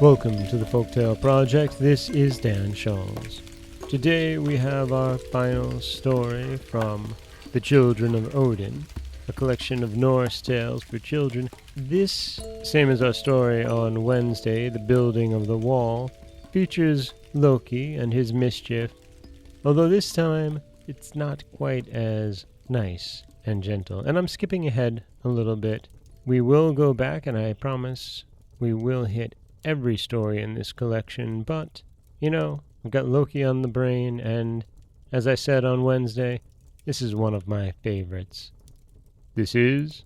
Welcome to the Folktale Project. This is Dan Scholz. Today we have our final story from The Children of Odin, a collection of Norse tales for children. This, same as our story on Wednesday, The Building of the Wall, features Loki and his mischief, although this time it's not quite as nice and gentle. And I'm skipping ahead a little bit. We will go back, and I promise we will hit every story in this collection, but, I've got Loki on the brain, and as I said on Wednesday, this is one of my favorites. This is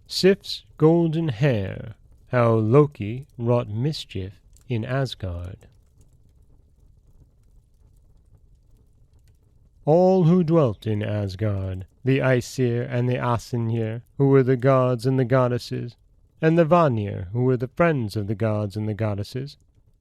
Sif's Golden Hair, How Loki Wrought Mischief in Asgard. All who dwelt in Asgard, the Aesir and the Asyniur, who were the gods and the goddesses, and the Vanir, who were the friends of the gods and the goddesses,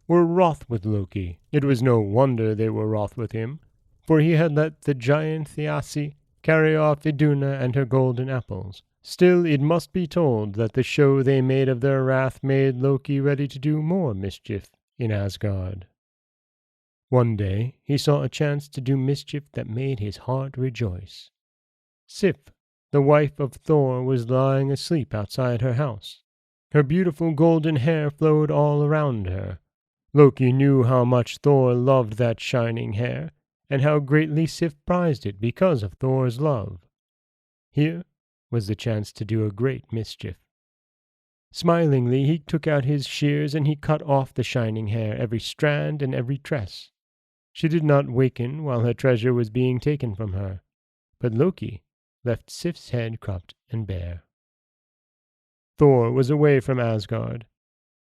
were wroth with Loki. It was no wonder they were wroth with him, for he had let the giant Thiassi carry off Iduna and her golden apples. Still it must be told that the show they made of their wrath made Loki ready to do more mischief in Asgard. One day he saw a chance to do mischief that made his heart rejoice. Sif, the wife of Thor, was lying asleep outside her house. Her beautiful golden hair flowed all around her. Loki knew how much Thor loved that shining hair, and how greatly Sif prized it because of Thor's love. Here was the chance to do a great mischief. Smilingly he took out his shears and he cut off the shining hair, every strand and every tress. She did not waken while her treasure was being taken from her, but Loki left Sif's head cropped and bare. Thor was away from Asgard.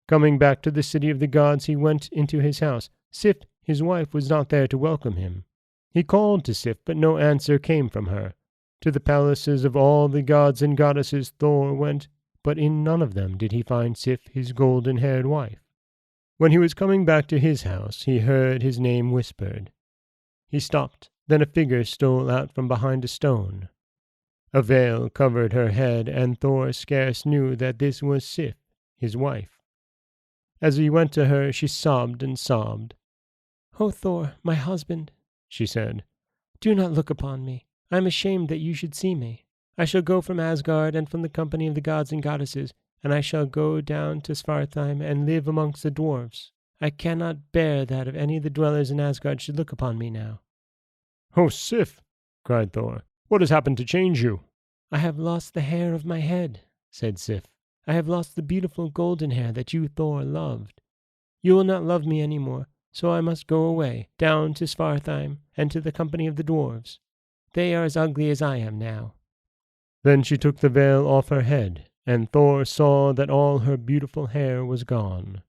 Coming back to the city of the gods, he went into his house. Sif, his wife, was not there to welcome him. He called to Sif, but no answer came from her. To the palaces of all the gods and goddesses Thor went, but in none of them did he find Sif, his golden-haired wife. When he was coming back to his house, he heard his name whispered. He stopped. Then a figure stole out from behind a stone. A veil covered her head, and Thor scarce knew that this was Sif, his wife. As he went to her, she sobbed and sobbed. "O Thor, my husband," she said, "do not look upon me. I am ashamed that you should see me. I shall go from Asgard and from the company of the gods and goddesses, and I shall go down to Svartheim and live amongst the dwarfs. I cannot bear that of any of the dwellers in Asgard should look upon me now." "Oh, Sif!" cried Thor. "What has happened to change you?" "I have lost the hair of my head," said Sif. "I have lost the beautiful golden hair that you, Thor, loved. You will not love me any more, so I must go away, down to Svartheim, and to the company of the dwarves. They are as ugly as I am now." Then she took the veil off her head, and Thor saw that all her beautiful hair was gone.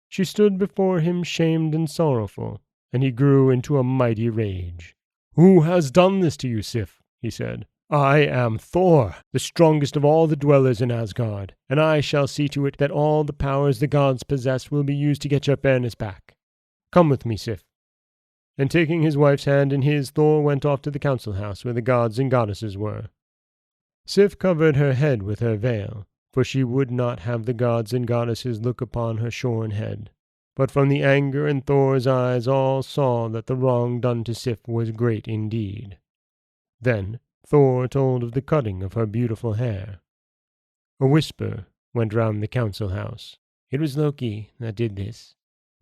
She stood before him shamed and sorrowful, and he grew into a mighty rage. "Who has done this to you, Sif?" he said. "I am Thor, the strongest of all the dwellers in Asgard, and I shall see to it that all the powers the gods possess will be used to get your fairness back. Come with me, Sif." And taking his wife's hand in his, Thor went off to the council house where the gods and goddesses were. Sif covered her head with her veil, for she would not have the gods and goddesses look upon her shorn head. But from the anger in Thor's eyes all saw that the wrong done to Sif was great indeed. Then Thor told of the cutting of her beautiful hair. A whisper went round the council house. It was Loki that did this.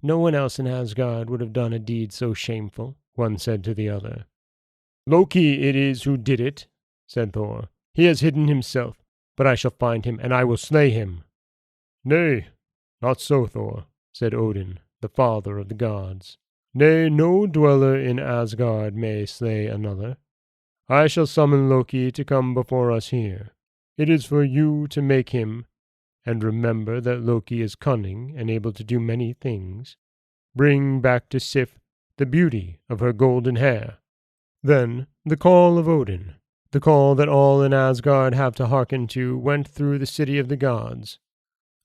No one else in Asgard would have done a deed so shameful, one said to the other. "Loki it is who did it," said Thor. "He has hidden himself, but I shall find him, and I will slay him." "Nay, not so, Thor," said Odin, the father of the gods. "Nay, no dweller in Asgard may slay another. I shall summon Loki to come before us here. It is for you to make him, and remember that Loki is cunning and able to do many things. Bring back to Sif the beauty of her golden hair." Then the call of Odin, the call that all in Asgard have to hearken to, went through the city of the gods.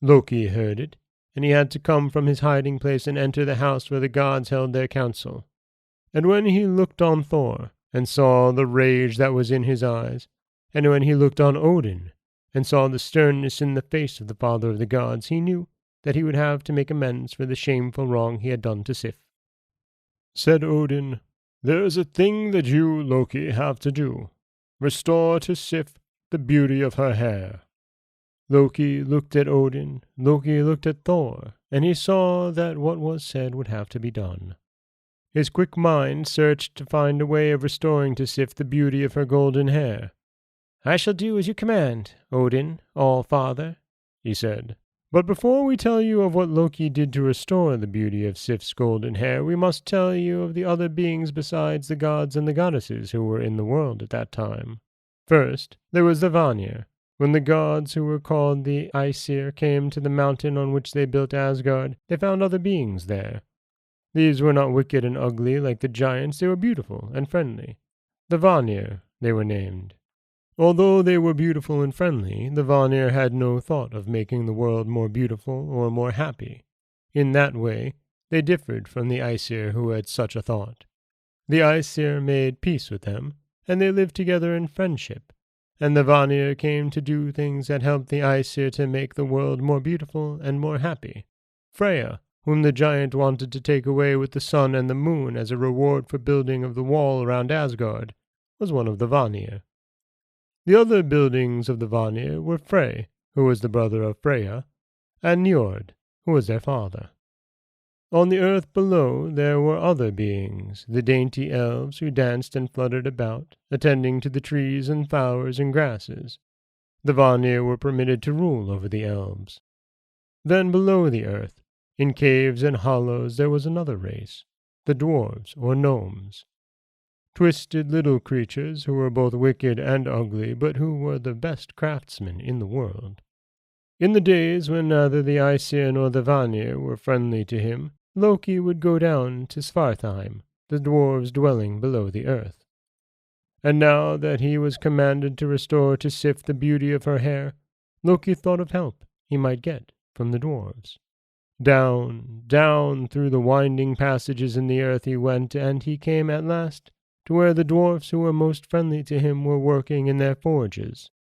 Loki heard it, and he had to come from his hiding place and enter the house where the gods held their council. And when he looked on Thor, and saw the rage that was in his eyes, and when he looked on Odin, and saw the sternness in the face of the father of the gods, he knew that he would have to make amends for the shameful wrong he had done to Sif. Said Odin, "There is a thing that you, Loki, have to do. Restore to Sif the beauty of her hair." Loki looked at Odin, Loki looked at Thor, and he saw that what was said would have to be done. His quick mind searched to find a way of restoring to Sif the beauty of her golden hair. "I shall do as you command, Odin, All-Father," he said. "But before we tell you of what Loki did to restore the beauty of Sif's golden hair, we must tell you of the other beings besides the gods and the goddesses who were in the world at that time. First, there was the Vanir. When the gods who were called the Aesir came to the mountain on which they built Asgard, they found other beings there. These were not wicked and ugly like the giants, they were beautiful and friendly. The Vanir, they were named. Although they were beautiful and friendly, the Vanir had no thought of making the world more beautiful or more happy. In that way, they differed from the Aesir who had such a thought. The Aesir made peace with them, and they lived together in friendship, and the Vanir came to do things that helped the Aesir to make the world more beautiful and more happy. Freya, whom the giant wanted to take away with the sun and the moon as a reward for building of the wall around Asgard, was one of the Vanir. The other buildings of the Vanir were Frey, who was the brother of Freya, and Njord, who was their father. On the earth below there were other beings, the dainty elves who danced and fluttered about, attending to the trees and flowers and grasses. The Vanir were permitted to rule over the elves. Then below the earth, in caves and hollows, there was another race, the dwarves or gnomes. Twisted little creatures who were both wicked and ugly, but who were the best craftsmen in the world. In the days when neither the Aesir nor the Vanir were friendly to him, Loki would go down to Svartheim, the dwarves' dwelling below the earth. And now that he was commanded to restore to Sif the beauty of her hair, Loki thought of help he might get from the dwarves. Down, down through the winding passages in the earth he went, and he came at last to where the dwarfs who were most friendly to him were working in their forges.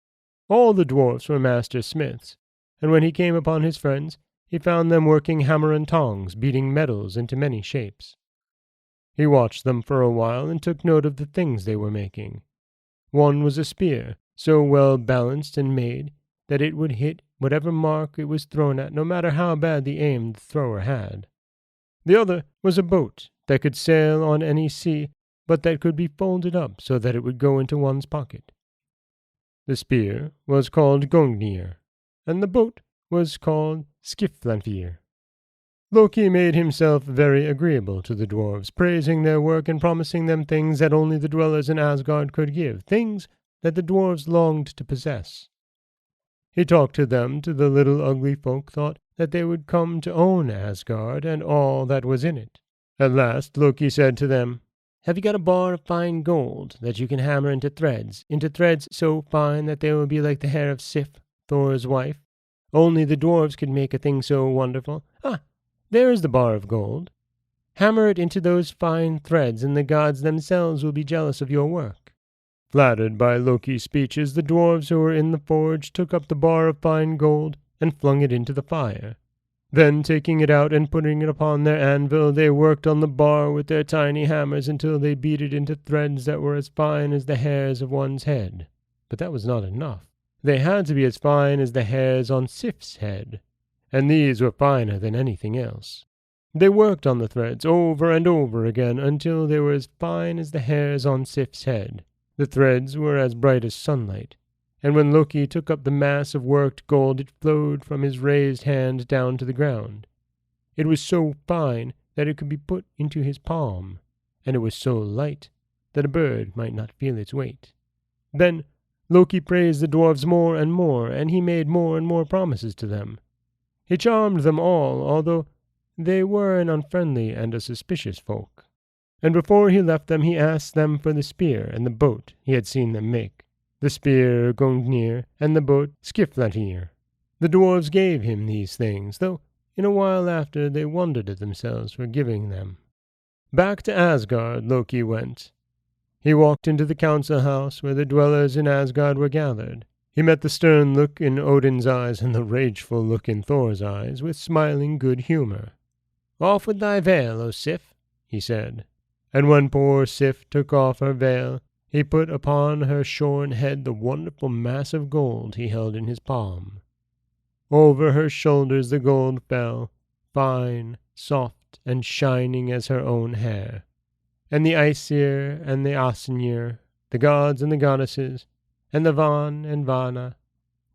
All the dwarfs were master smiths, and when he came upon his friends, he found them working hammer and tongs, beating metals into many shapes. He watched them for a while and took note of the things they were making. One was a spear, so well balanced and made that it would hit whatever mark it was thrown at, no matter how bad the aim the thrower had. The other was a boat that could sail on any sea, but that could be folded up so that it would go into one's pocket. The spear was called Gungnir, and the boat was called Skiflanfir. Loki made himself very agreeable to the dwarves, praising their work and promising them things that only the dwellers in Asgard could give, things that the dwarves longed to possess. He talked to them till the little ugly folk thought that they would come to own Asgard and all that was in it. At last Loki said to them, "Have you got a bar of fine gold that you can hammer into threads so fine that they will be like the hair of Sif, Thor's wife? Only the dwarves could make a thing so wonderful. Ah, there is the bar of gold. Hammer it into those fine threads, and the gods themselves will be jealous of your work." Flattered by Loki's speeches, the dwarves who were in the forge took up the bar of fine gold and flung it into the fire. Then, taking it out and putting it upon their anvil, they worked on the bar with their tiny hammers until they beat it into threads that were as fine as the hairs of one's head. But that was not enough. They had to be as fine as the hairs on Sif's head, and these were finer than anything else. They worked on the threads over and over again until they were as fine as the hairs on Sif's head. The threads were as bright as sunlight, and when Loki took up the mass of worked gold, it flowed from his raised hand down to the ground. It was so fine that it could be put into his palm, and it was so light that a bird might not feel its weight. Then Loki praised the dwarves more, and he made more and more promises to them. He charmed them all, although they were an unfriendly and a suspicious folk. And before he left them, he asked them for the spear and the boat he had seen them make. The spear Gungnir, and the boat Skiflanfir. The dwarves gave him these things, though in a while after they wondered at themselves for giving them. Back to Asgard Loki went. He walked into the council house where the dwellers in Asgard were gathered. He met the stern look in Odin's eyes and the rageful look in Thor's eyes with smiling good humor. "Off with thy veil, O Sif," he said. And when poor Sif took off her veil, he put upon her shorn head the wonderful mass of gold he held in his palm. Over her shoulders the gold fell, fine, soft, and shining as her own hair. And the Aesir and the Asyniur, the gods and the goddesses, and the Van and Vana,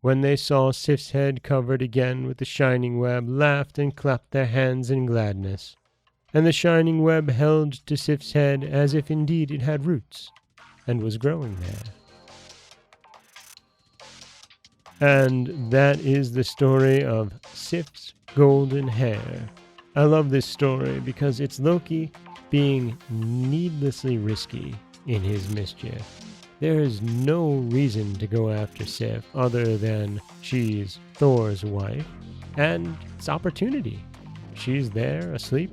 when they saw Sif's head covered again with the shining web, laughed and clapped their hands in gladness. And the shining web held to Sif's head as if indeed it had roots, and was growing there. And that is the story of Sif's golden hair. I love this story because it's Loki being needlessly risky in his mischief. There is no reason to go after Sif other than she's Thor's wife, and it's opportunity. She's there, asleep,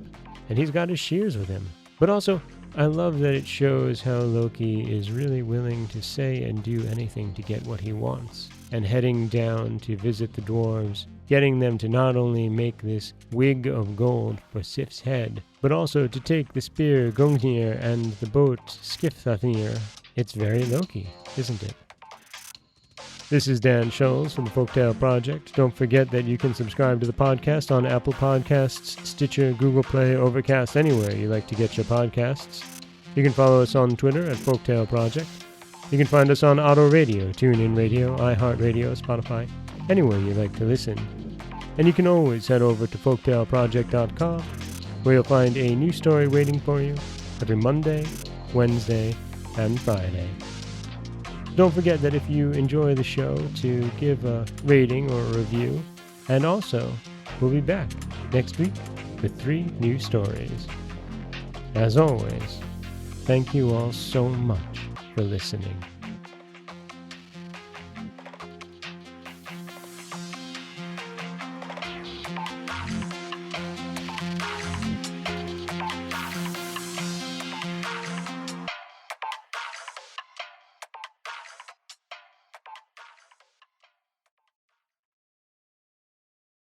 and he's got his shears with him. But also, I love that it shows how Loki is really willing to say and do anything to get what he wants. And heading down to visit the dwarves, getting them to not only make this wig of gold for Sif's head, but also to take the spear Gungnir and the boat Skifnir. It's very Loki, isn't it? This is Dan Scholes from the Folktale Project. Don't forget that you can subscribe to the podcast on Apple Podcasts, Stitcher, Google Play, Overcast, anywhere you like to get your podcasts. You can follow us on Twitter at Folktale Project. You can find us on Auto Radio, TuneIn Radio, iHeartRadio, Spotify, anywhere you like to listen. And you can always head over to folktaleproject.com, where you'll find a new story waiting for you every Monday, Wednesday, and Friday. Don't forget that if you enjoy the show, to give a rating or a review. And also, we'll be back next week with 3 new stories. As always, thank you all so much for listening.